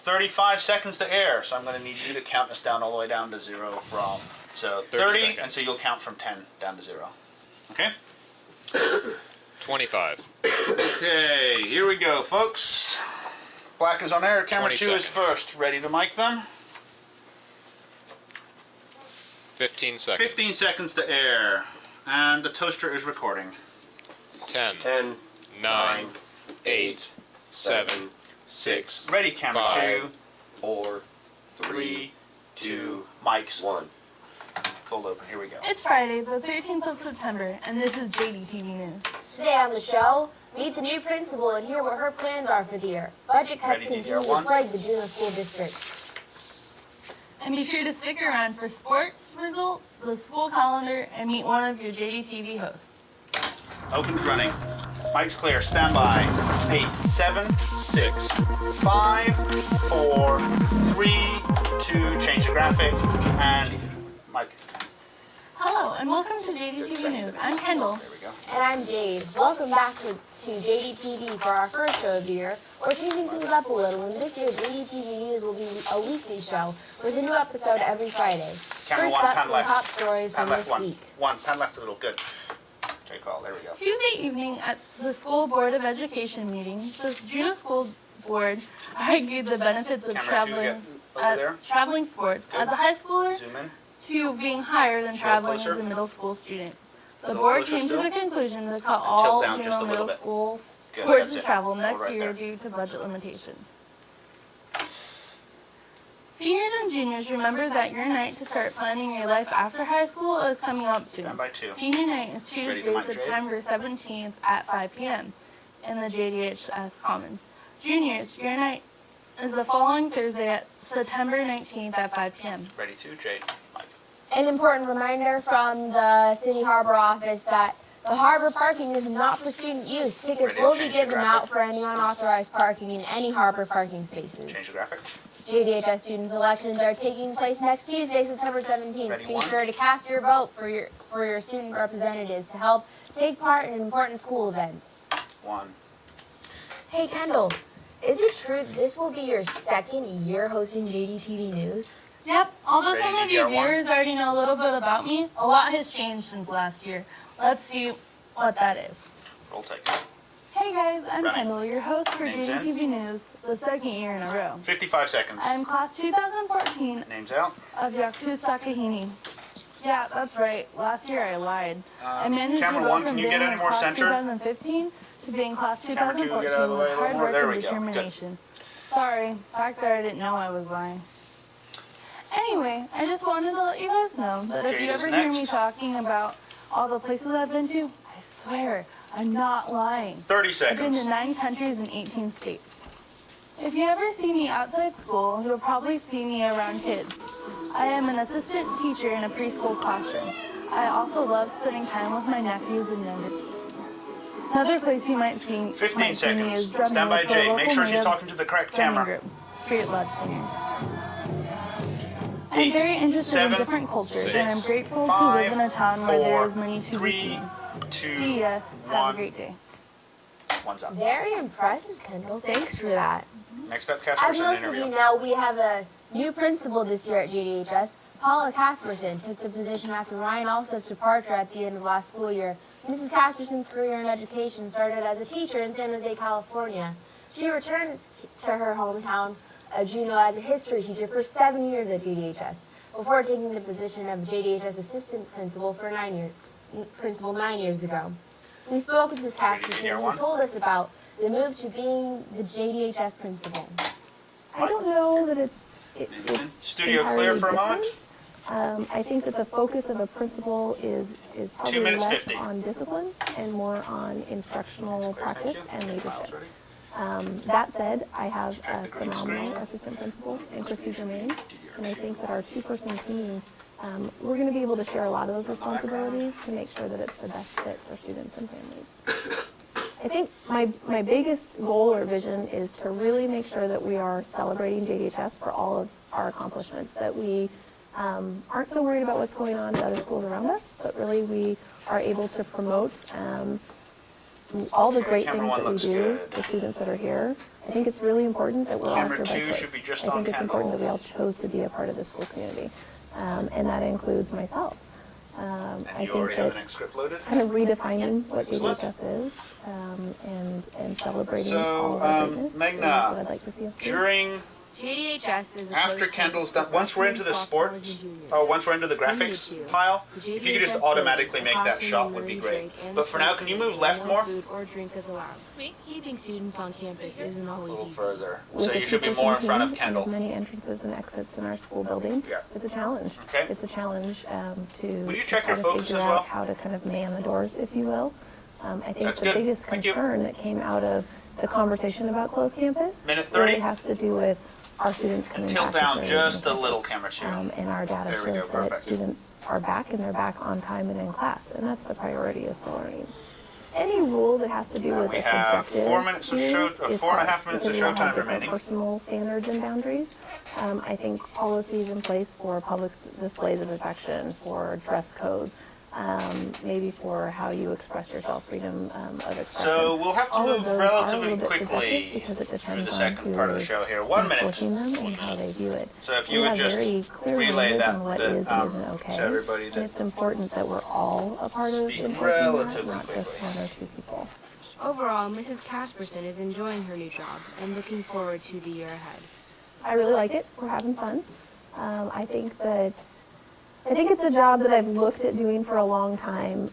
35 seconds to air, so I'm going to need you to count us down all the way down to 0 from, so 30 and so you'll count from 10 down to 0. Okay? 25. Okay, here we go, folks. Black is on air. Camera 2 is first. Ready to mic them? 15 seconds. 15 seconds to air. And the toaster is recording. 10. 10. 9. 8. 7. 6. Ready, camera 2. 4. 3. 2. Mics. 1. Cold open. Here we go. It's Friday, the 13th of September, and this is JDTV News. Today on the show, meet the new principal and hear what her plans are for the year. Budget cuts continue to plague the Juneau School District. And be sure to stick around for sports results, the school calendar, and meet one of your JDTV hosts. Open's running. Mic's clear. Stand by. 8, 7, 6, 5, 4, 3, 2. Change the graphic. And Mike. Hello, and welcome to JDTV News. I'm Kendall. There we go. And I'm Jade. Welcome back to JDTV for our first show of the year. We're changing things up a little, and this year JDTV News will be a weekly show with a new episode every Friday. Camera First 1, up, pan some left. top stories Pan from left this 1. week. 1. Pan left a little. Good. Okay, call. There we go. Tuesday evening at the School Board of Education meeting, the Juneau School Board argued the benefits of Camera 2, get over there. traveling sports as a high schooler Zoom in. to being higher than traveling as closer. a middle school student. The little board closer came still. to the conclusion to cut all down just Juneau a little middle bit. school Good, sports that's and it. travel Hold next right year there. due to budget limitations. Seniors and juniors, remember that your night to start planning your life after high school is coming up soon. Stand by 2. Senior night is Ready to Tuesday, mic, Jade? September 17th at 5 p.m. in the JDHS Commons. Juniors, your night is the following Thursday at September 19th at 5 p.m. Ready to. Jade. Mike. An important reminder from the City Harbor office that the harbor parking is not for student use. Tickets Ready, will be change the given graphic. out for any unauthorized parking in any harbor parking spaces. Change the graphic. JDHS students' elections are taking place next Tuesday, September 17th. Ready, Be 1. sure to cast your vote for your student representatives to help take part in important school events. 1. Hey Kendall, is it true this will be your second year hosting JDTV News? Yep, although Ready, some of you DVR1? viewers already know a little bit about me, a lot has changed since last year. Let's see what that is. Roll take. Hey guys, I'm Running. Kendall, your host for Names in. JDTV News, the second year in a row. 55 seconds. I'm class 2014 Names out. of Yaku Sakahini. Yeah, that's right. Last year I lied. I managed camera to go 1, from can you being get any in more class centered? 2015 to being class Camera 2, 2014 get out of the way a with little hard more. work There and we go. Good. determination. Sorry, back there I didn't know I was lying. Anyway, I just wanted to let you guys know that if Jade you is ever hear me next. talking about all the places I've been to, I swear, I'm not lying. 30 I've been seconds. to 9 countries and 18 states. If you ever see me outside school, you'll probably see me around kids. I am an assistant teacher in a preschool classroom. I also love spending time with my nephews and younger. Another place you might see, 15 me seconds. is drumming Stand by, with the Jade. local Make sure she's native talking to the correct drumming camera. group, Spirit Lodge Singers. I'm 8, very interested 7, in different cultures, and I'm 6, grateful 5, to live in a town where there 4, is many to be 3, seen. 2, See ya. Have 1. a great day. 1's up. Very impressive, Kendall. Thanks for that. Next up, As Casperson most of interview. you know, we have a new principal this year at JDHS. Paula Casperson took the position after Ryan Alsted's departure at the end of last school year. Mrs. Casperson's career in education started as a teacher in San Jose, California. She returned to her hometown of Juneau as a history teacher for 7 years at JDHS, before taking the position of JDHS assistant principal for 9 years ago. We spoke with Ms. Casperson, who told us about the move to being the JDHS principal. I don't know that it's Studio entirely clear for a different. moment. I think that the focus of a principal is 2 probably minutes less 50. on discipline and more on instructional practice and Miles leadership. ready? That said, I have Check a the green phenomenal screen. assistant principal in Christy Germain, and I think that our 2-person team, we're going to be able to share a lot of those responsibilities to make sure that it's the best fit for students and families. I think my biggest goal or vision is to really make sure that we are celebrating JDHS for all of our accomplishments, that we aren't so worried about what's going on at other schools around us, but really we are able to promote all the great camera things one that we looks do, good. the students that are here, I think it's really important that we're all Camera here by two choice. should be just I on think it's important Kendall. that we all chose to be a part of the school community, and that includes myself. I And you think already have the that next script loaded? kind of redefining what Excellent. JDHS is, and celebrating So, all of our greatness is Magna, what I'd like to see us do. During, JDHS is a after place Kendall's for done, once we're into the sophomores sports, and juniors. once we're into the graphics pile, if you could just automatically make that shot would be great. But for now, can you move left more? Food or drink is allowed. Keeping students on campus isn't A always little easy. further. With So a you should be 2-person more in front of team and Kendall. as many entrances and exits in our school building, Yeah. it's a challenge. Okay. It's a challenge to Will you to check try your to focus figure as out well? how to kind of man the doors, if you will. I think That's the good. biggest Thank you. concern that came out of the conversation about closed campus Minute 30. really has to do with our students coming back. Tilt if down they're just a leaving little, campus. camera two. And our data There we shows go, that perfect. students are back and they're back on time and in class, and that's the priority, is the learning. Any rule that has to do with We a have subjective 4 minutes of view show, is 4.5 hard, minutes of because we all showtime have different remaining. personal standards and boundaries. I think policies in place for public displays of affection, for dress codes, maybe for how you express yourself, freedom of expression. So we'll have to All of move those are a relatively little bit quickly subjective because it through depends the on second who part of the is show here. 1 minute. enforcing them and how they view it. So if you We would have just very clear relay language that on what to, is and isn't okay. to everybody And that it's important that we're all a part of Speak enforcing that, relatively not just quickly. 1 or 2 people. Overall, Mrs. Casperson is enjoying her new job and looking forward to the year ahead. I really like it. We're having fun. I think it's a job that I've looked at doing for a long time,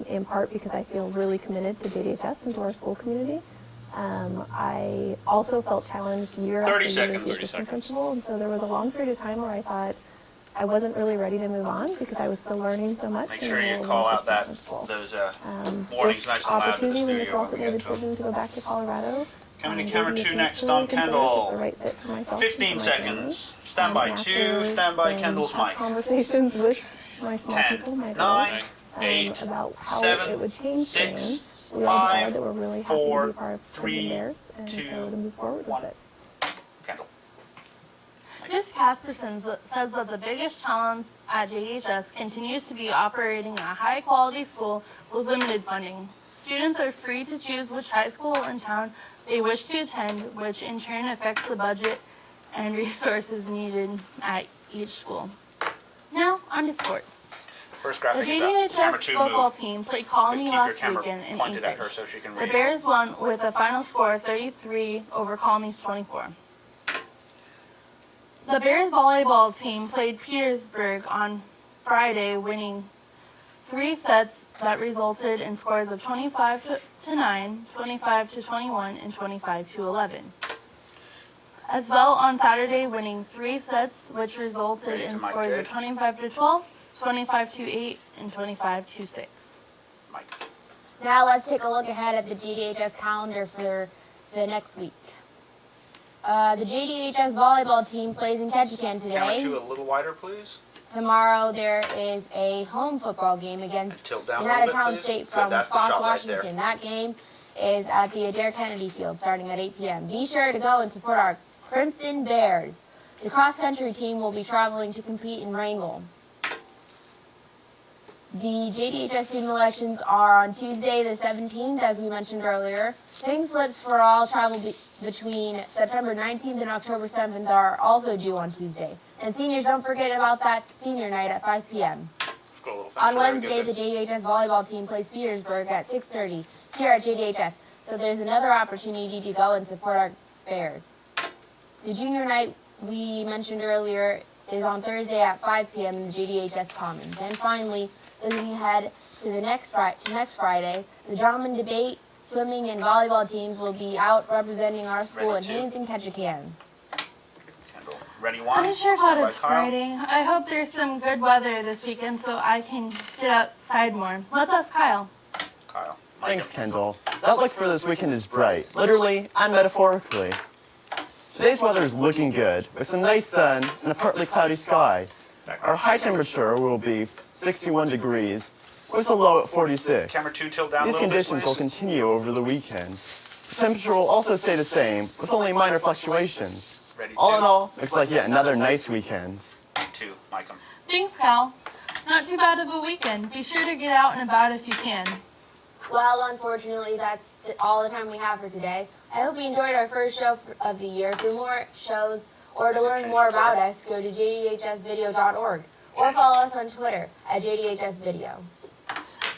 in part because I feel really committed to JDHS and to our school community. I also felt challenged year 30 after year seconds. as the 30 assistant seconds. principal, and so there was a long period of time where I thought I wasn't really ready to move on because I was still learning so much. make in sure the you role of call out assistant that principal. those warnings This nice and loud to the opportunity, when Ms. studio when Lawson we made the get to them. decision to go back to Colorado. Coming to gave camera me a 2 chance next to on really consider if it's Kendall. the right fit for myself and 15 for my family. seconds. Stand by And 2. after Stand by some Kendall's tough mic. Conversations with my small 10, people, my 9, girls, 8, about how 7, it would change 6, things. We all 5, decided that we're really happy to 4, be part of 3, Bears, and 2, so to move forward 1. with it. Kendall. Ms. Casperson says that the biggest challenge at JDHS continues to be operating a high-quality school with limited funding. Students are free to choose which high school in town they wish to attend, which in turn affects the budget and resources needed at each school. Now, on to sports. First The graphic is up. Camera JDHS 2 football move. team played But Colony keep your last camera weekend in pointed at her Anchorage. so she can The read. Bears won with a final score of 33 over Colony's 24. The Bears volleyball team played Petersburg on Friday, winning 3 sets that resulted in scores of 25 to 9, 25 to 21, and 25 to 11. As well on Saturday, winning 3 sets, which resulted Ready to in mic, scores Jade? of 25 to 12, 25 to 8, and 25 to 6. Mike. Now let's take a look ahead at the JDHS calendar for the next week. The JDHS volleyball team plays in Ketchikan Camera 2 today. a little wider, please. Tomorrow there is a home football game against And tilt down a United little bit, Town please. State Good, from that's the Fox, shot right there. Washington. That game is at the Adair Kennedy Field starting at 8 p.m. Be sure to go and support our Princeton Bears. The cross-country team will be traveling to compete in Wrangell. The JDHS student elections are on Tuesday the 17th, as we mentioned earlier. Pink slips for all travel between September 19th and October 7th are also due on Tuesday. And seniors, don't forget about that senior night at 5 p.m. Go a little faster. On There we Wednesday, go. the JDHS volleyball team plays Petersburg at 6:30 here at JDHS. So there's another opportunity to go and support our Bears. The junior night we mentioned earlier is on Thursday at 5 p.m. in the JDHS Commons. And finally, looking ahead to the next Friday, the drama and debate, swimming, and volleyball teams will be out representing our school Ready in to- Haynes and Ketchikan. Kendall. Ready 1. I'm sure Stand glad by it's Kyle. Friday. I hope there's some good weather this weekend so I can get outside more. Let's ask Kyle. Kyle. Mike Thanks, him. Kendall. The outlook for this weekend is bright, literally and metaphorically. Today's weather is looking good, with some nice sun and a partly cloudy sky. Our high temperature will be 61 degrees, with a low at 46. Camera 2 tilt down a These little bit, conditions will please. continue over the weekend. The temperature will also stay the same, with only minor fluctuations. Ready All 2. in all, looks like yet another nice weekend. 2. Mike him. Thanks, Kyle. Not too bad of a weekend. Be sure to get out and about if you can. Well, unfortunately, that's all the time we have for today. I hope you enjoyed our first show of the year. For more shows or to learn more about us, go to jdhsvideo.org or follow us on Twitter at jdhsvideo.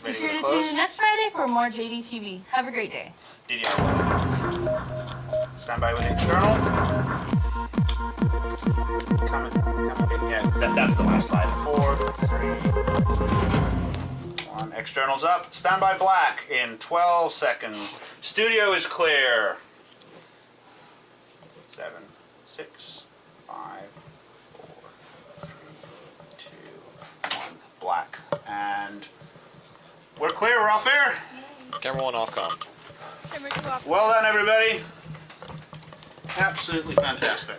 Be Ready sure with to the close? tune in next Friday for more JDTV. Have a great day. DDR. Stand by with the external. Yeah, that's the last slide. 4, 3, 2, 1. Externals up. Stand by black in 12 seconds. Studio is clear. 7, 6, 5, 4, 3, 2, 1. Black. And we're clear. We're off air. Camera 1 off com. Well done, everybody. Absolutely fantastic.